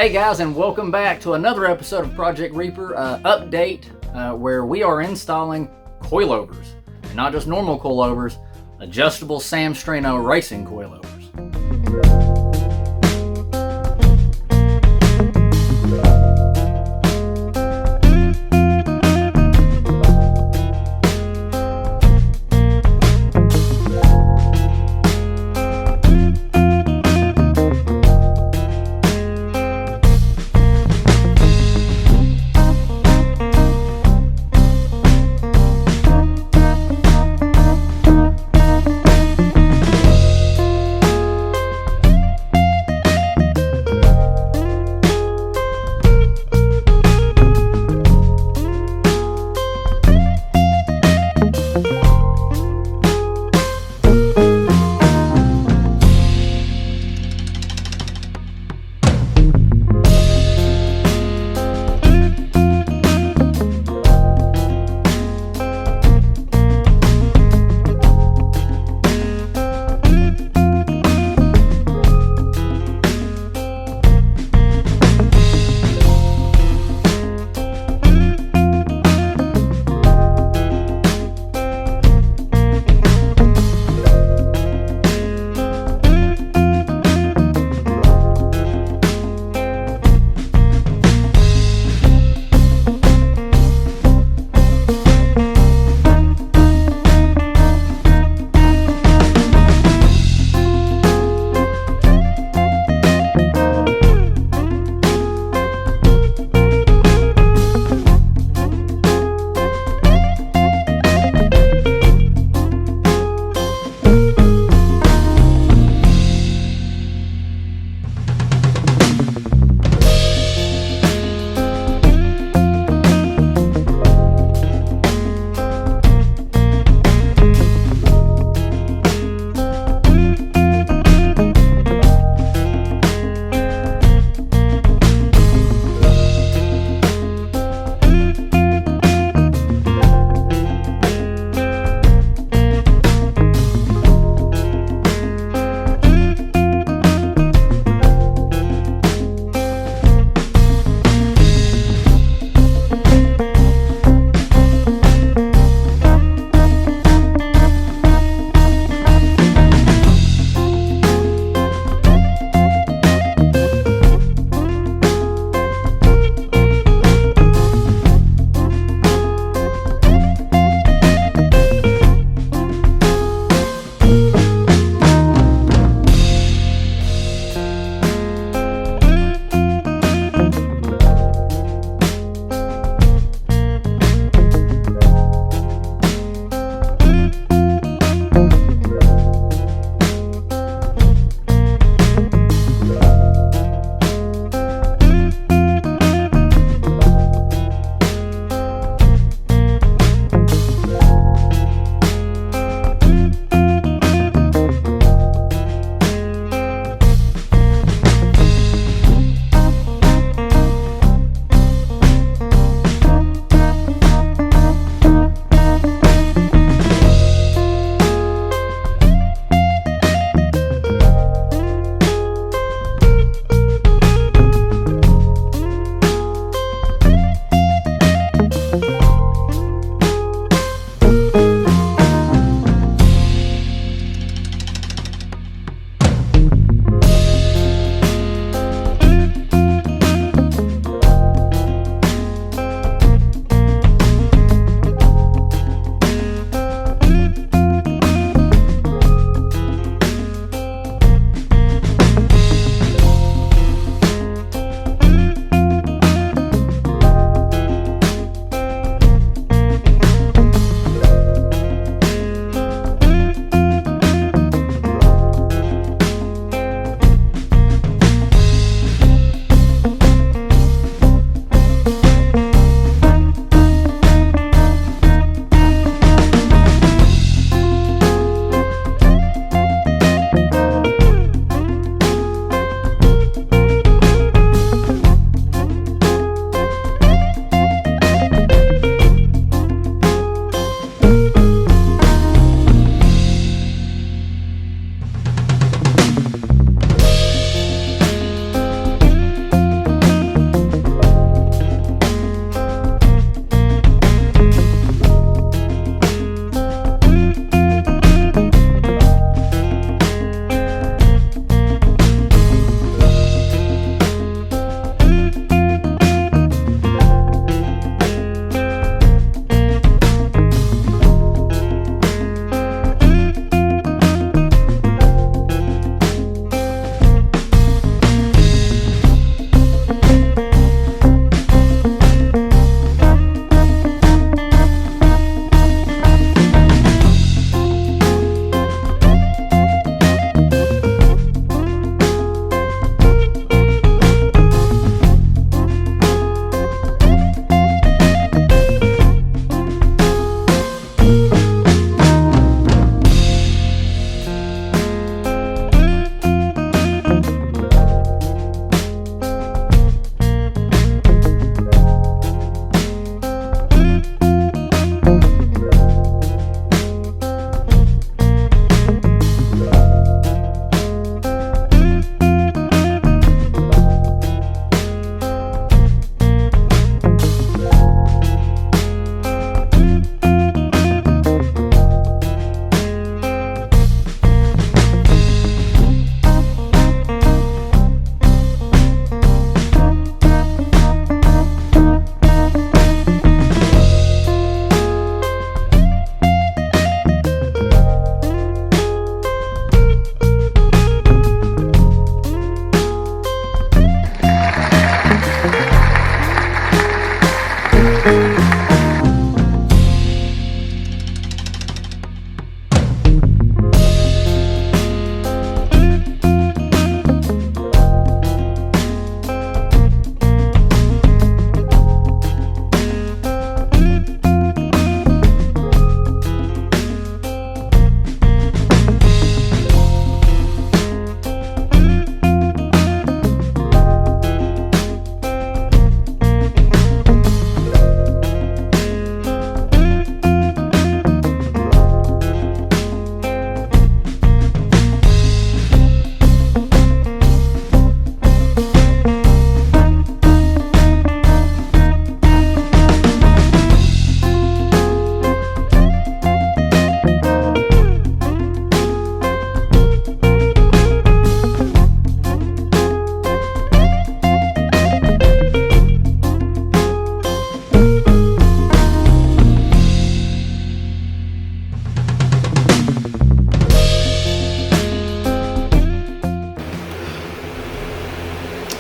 Hey guys, and welcome back to another episode of Project Reaper update, where we are installing coilovers, and not just normal coilovers, adjustable Sam Strano racing coilovers.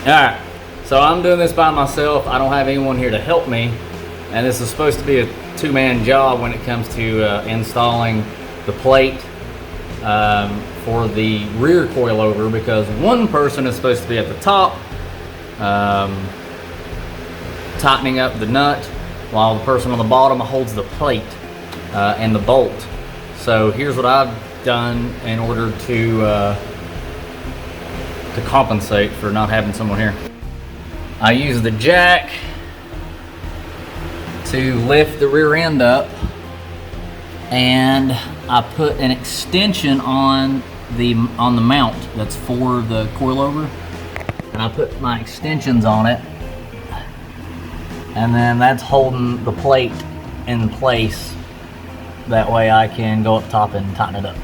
Alright, so I'm doing this by myself. I don't have anyone here to help me. And this is supposed to be a two-man job when it comes to installing the plate for the rear coilover, because one person is supposed to be at the top tightening up the nut, while the person on the bottom holds the plate and the bolt. So here's what I've done in order to compensate for not having someone here. I use the jack to lift the rear end up, and I put an extension on the mount that's for the coilover, and I put my extensions on it, and then that's holding the plate in place. That way I can go up top and tighten it up.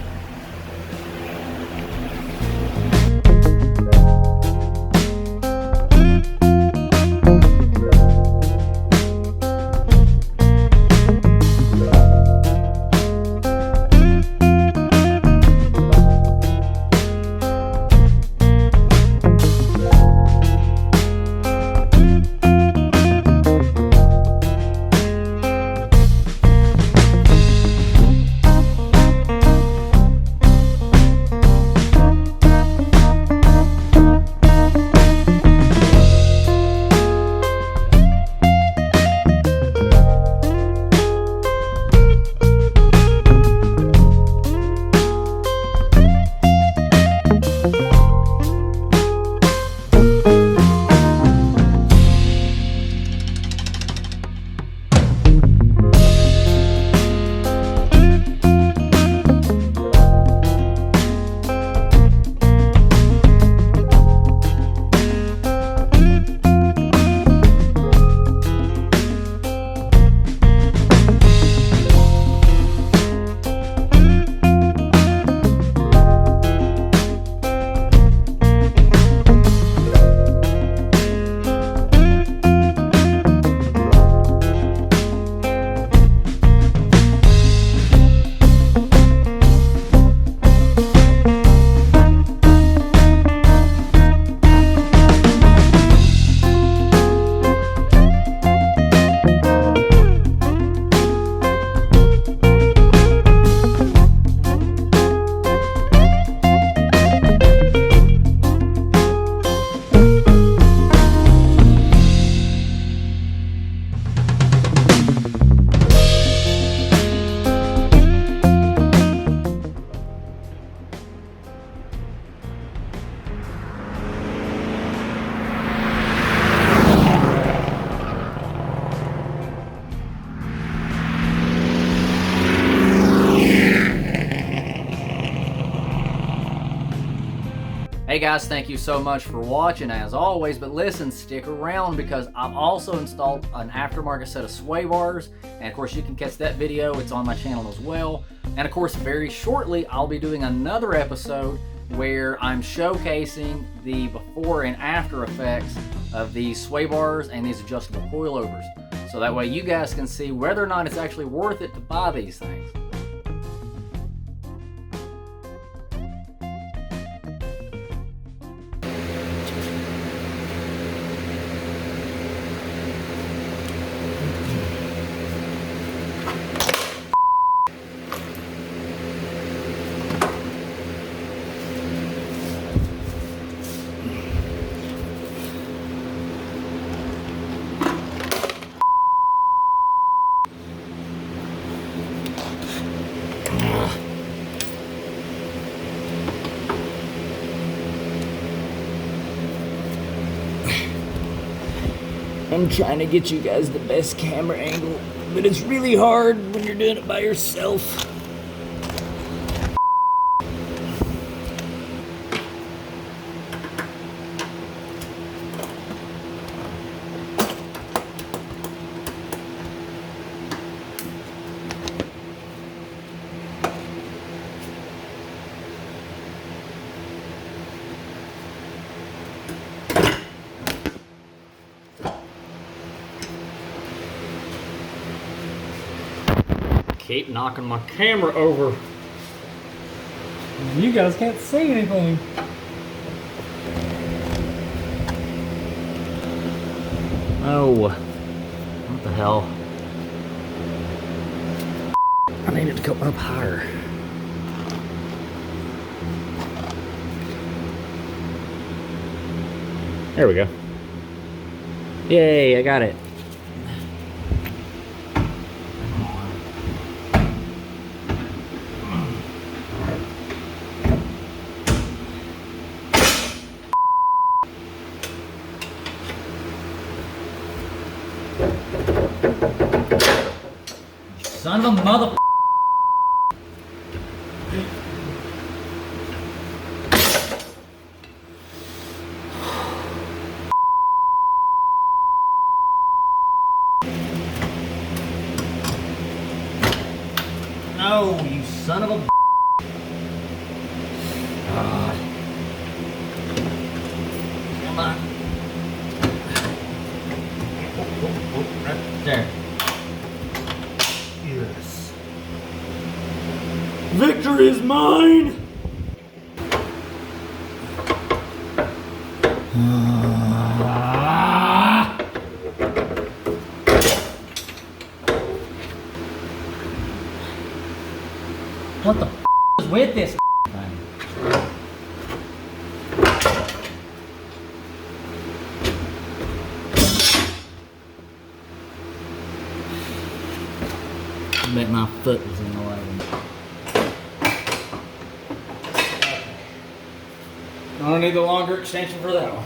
Hey guys, thank you so much for watching as always, but listen, stick around because I've also installed an aftermarket set of sway bars, and of course you can catch that video, it's on my channel as well. And of course very shortly I'll be doing another episode where I'm showcasing the before and after effects of these sway bars and these adjustable coilovers. So that way you guys can see whether or not it's actually worth it to buy these things. I'm trying to get you guys the best camera angle, but it's really hard when you're doing it by yourself. Keep knocking my camera over. You guys can't see anything. Oh, what the hell? I need it to go up higher. There we go. Yay, I got it. Son of a mother. No, you son of a. God. Come on. Oh, right there. Yes. Victory is mine! What the f is with this thing? I bet my foot was in the way. I don't need the longer extension for that one.